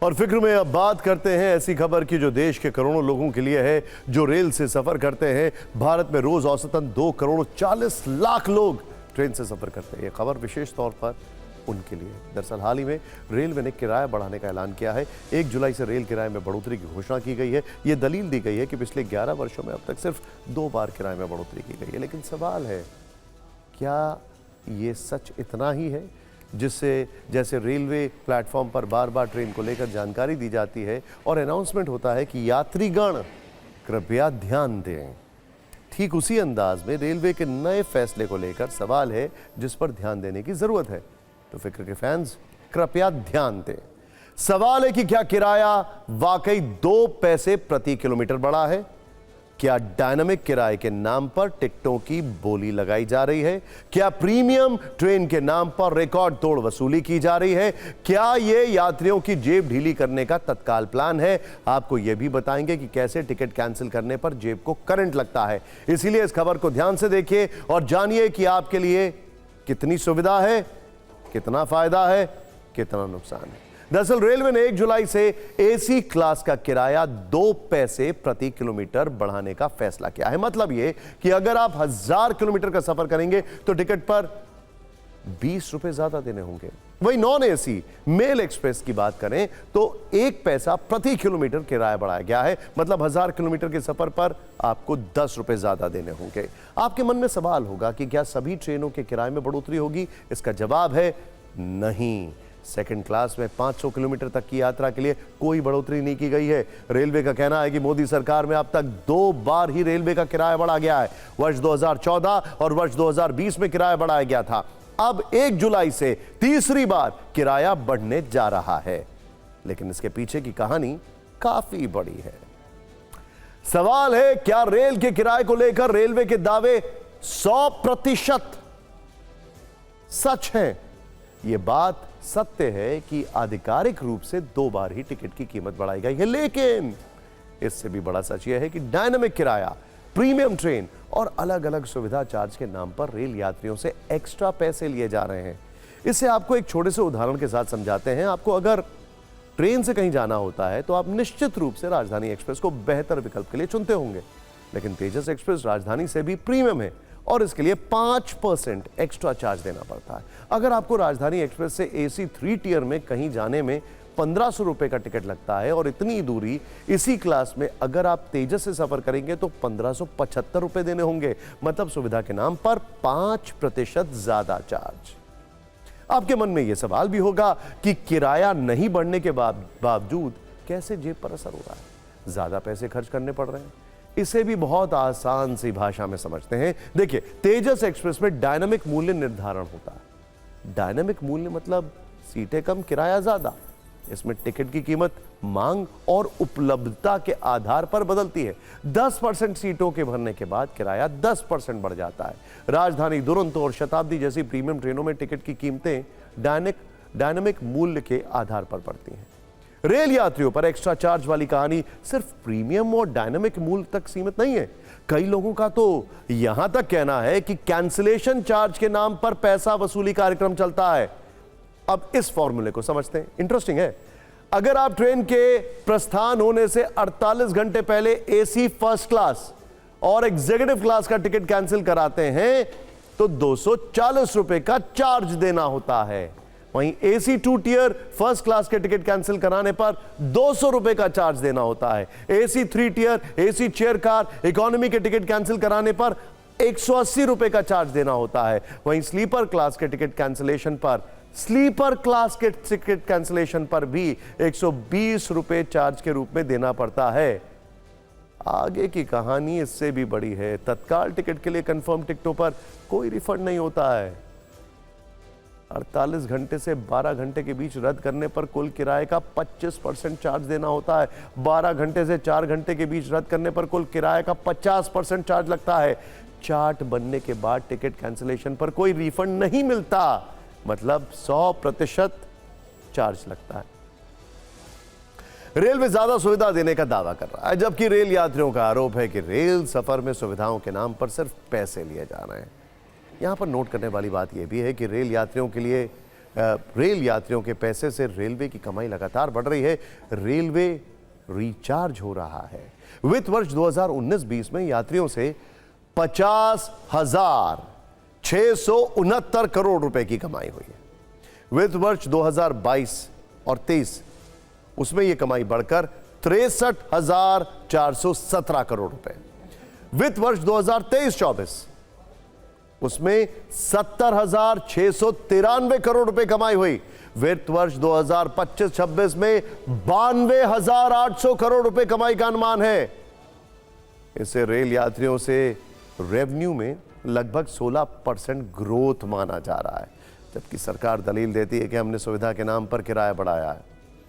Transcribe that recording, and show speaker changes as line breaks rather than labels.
और फिक्र में अब बात करते हैं ऐसी खबर की जो देश के करोड़ों लोगों के लिए है जो रेल से सफर करते हैं। भारत में रोज औसतन 2 करोड़ 40 लाख लोग ट्रेन से सफर करते हैं। यह खबर विशेष तौर पर उनके लिए। दरअसल हाल ही में रेलवे ने किराया बढ़ाने का ऐलान किया है। 1 जुलाई से रेल किराए में बढ़ोतरी की घोषणा की गई है। यह दलील दी गई है कि पिछले 11 वर्षों में अब तक सिर्फ 2 बार किराए में बढ़ोतरी की गई है। लेकिन सवाल है, क्या ये सच इतना ही है जिससे जैसे रेलवे प्लेटफॉर्म पर बार बार ट्रेन को लेकर जानकारी दी जाती है और अनाउंसमेंट होता है कि यात्रीगण कृपया ध्यान दें, ठीक उसी अंदाज में रेलवे के नए फैसले को लेकर सवाल है जिस पर ध्यान देने की जरूरत है। तो फिक्र के फैंस कृपया ध्यान दें। सवाल है कि क्या किराया वाकई 2 पैसे प्रति किलोमीटर बढ़ा है? क्या डायनामिक किराए के नाम पर टिकटों की बोली लगाई जा रही है? क्या प्रीमियम ट्रेन के नाम पर रिकॉर्ड तोड़ वसूली की जा रही है? क्या यह यात्रियों की जेब ढीली करने का तत्काल प्लान है? आपको यह भी बताएंगे कि कैसे टिकट कैंसिल करने पर जेब को करंट लगता है। इसीलिए इस खबर को ध्यान से देखिए और जानिए कि आपके लिए कितनी सुविधा है, कितना फायदा है, कितना नुकसान है। दरअसल रेलवे ने 1 जुलाई से एसी क्लास का किराया 2 पैसे प्रति किलोमीटर बढ़ाने का फैसला किया है। मतलब यह कि अगर आप 1000 किलोमीटर का सफर करेंगे तो टिकट पर 20 रुपए ज्यादा देने होंगे। वही नॉन एसी मेल एक्सप्रेस की बात करें तो 1 पैसा प्रति किलोमीटर किराया बढ़ाया गया है। मतलब 1000 किलोमीटर के सफर पर आपको 10 रुपए ज्यादा देने होंगे। आपके मन में सवाल होगा कि क्या सभी ट्रेनों के किराए में बढ़ोतरी होगी? इसका जवाब है नहीं। सेकंड क्लास में 500 किलोमीटर तक की यात्रा के लिए कोई बढ़ोतरी नहीं की गई है। रेलवे का कहना है कि मोदी सरकार में अब तक 2 बार ही रेलवे का किराया बढ़ा गया है। वर्ष 2014 और वर्ष 2020 में किराया बढ़ाया गया था। अब 1 जुलाई से तीसरी बार किराया बढ़ने जा रहा है। लेकिन इसके पीछे की कहानी काफी बड़ी है। सवाल है, क्या रेल के किराए को लेकर रेलवे के दावे 100% सच हैं? यह बात सत्य है कि आधिकारिक रूप से 2 बार ही टिकट की कीमत बढ़ाई गई है। लेकिन इससे भी बड़ा सच यह है कि डायनामिक किराया, प्रीमियम ट्रेन और अलग अलग सुविधा चार्ज के नाम पर रेल यात्रियों से एक्स्ट्रा पैसे लिए जा रहे हैं। इसे आपको एक छोटे से उदाहरण के साथ समझाते हैं। आपको अगर ट्रेन से कहीं जाना होता है तो आप निश्चित रूप से राजधानी एक्सप्रेस को बेहतर विकल्प के लिए चुनते होंगे। लेकिन तेजस एक्सप्रेस राजधानी से भी प्रीमियम है और इसके लिए 5% एक्स्ट्रा चार्ज देना पड़ता है। अगर आपको राजधानी एक्सप्रेस से एसी 3 टियर में कहीं जाने में 1500 रुपए का टिकट लगता है और इतनी दूरी इसी क्लास में अगर आप तेजस से सफर करेंगे तो 1575 रुपए देने होंगे। मतलब सुविधा के नाम पर 5% ज्यादा चार्ज। आपके मन में यह सवाल भी होगा कि किराया नहीं बढ़ने के बावजूद कैसे जेब पर असर हो रहा है, ज्यादा पैसे खर्च करने पड़ रहे हैं। इसे भी बहुत आसान सी भाषा में समझते हैं। देखिए, तेजस एक्सप्रेस में डायनामिक मूल्य निर्धारण होता है। डायनामिक मूल्य मतलब सीटें कम, किराया ज्यादा। इसमें टिकट की कीमत मांग और उपलब्धता के आधार पर बदलती है। 10% सीटों के भरने के बाद किराया 10% बढ़ जाता है। राजधानी, दुरंतो और शताब्दी जैसी प्रीमियम ट्रेनों में टिकट की कीमतें डायनामिक मूल्य के आधार पर बढ़ती हैं। रेल यात्रियों पर एक्स्ट्रा चार्ज वाली कहानी सिर्फ प्रीमियम और डायनामिक मूल्य तक सीमित नहीं है। कई लोगों का तो यहां तक कहना है कि कैंसिलेशन चार्ज के नाम पर पैसा वसूली कार्यक्रम चलता है। अब इस फॉर्मूले को समझते हैं, इंटरेस्टिंग है। अगर आप ट्रेन के प्रस्थान होने से 48 घंटे पहले एसी फर्स्ट क्लास और एग्जीक्यूटिव क्लास का टिकट कैंसिल कराते हैं तो 240 रुपए का चार्ज देना होता है। वहीं एसी 2 टियर फर्स्ट क्लास के टिकट कैंसिल कराने पर 200 रुपए का चार्ज देना होता है। AC 3 tier, AC chair car, economy के टिकट कैंसिल कराने पर 180 रुपए का चार्ज देना होता है। वहीं स्लीपर क्लास के टिकट कैंसिलेशन पर भी 120 रुपए चार्ज के रूप में देना पड़ता है। आगे की कहानी इससे भी बड़ी है। तत्काल टिकट के लिए कंफर्म टिकटों पर कोई रिफंड नहीं होता है। 48 घंटे से 12 घंटे के बीच रद्द करने पर कुल किराए का 25% चार्ज देना होता है। 12 घंटे से 4 घंटे के बीच रद्द करने पर कुल किराए का 50% चार्ज लगता है। चार्ट बनने के बाद टिकट कैंसिलेशन पर कोई रिफंड नहीं मिलता। मतलब 100% चार्ज लगता है। रेलवे ज्यादा सुविधा देने का दावा कर रहा है, जबकि रेल यात्रियों का आरोप है कि रेल सफर में सुविधाओं के नाम पर सिर्फ पैसे लिए जा रहे हैं। यहां पर नोट करने वाली बात यह भी है कि रेल यात्रियों के लिए रेल यात्रियों के पैसे से रेलवे की कमाई लगातार बढ़ रही है। रेलवे रिचार्ज हो रहा है। वित्त वर्ष 2019-20 में यात्रियों से 50,669 करोड़ रुपए की कमाई हुई है। वित्त वर्ष 2022 और 23 उसमें यह कमाई बढ़कर 63,417 करोड़ रुपए। वित्त वर्ष 2023-24 उसमें 70,693 करोड़ रुपए कमाई हुई। वित्त वर्ष 2025-26 में 92,800 करोड़ रुपए कमाई का अनुमान है। इससे रेल यात्रियों से रेवेन्यू में लगभग 16% ग्रोथ माना जा रहा है, जबकि सरकार दलील देती है कि हमने सुविधा के नाम पर किराया बढ़ाया है।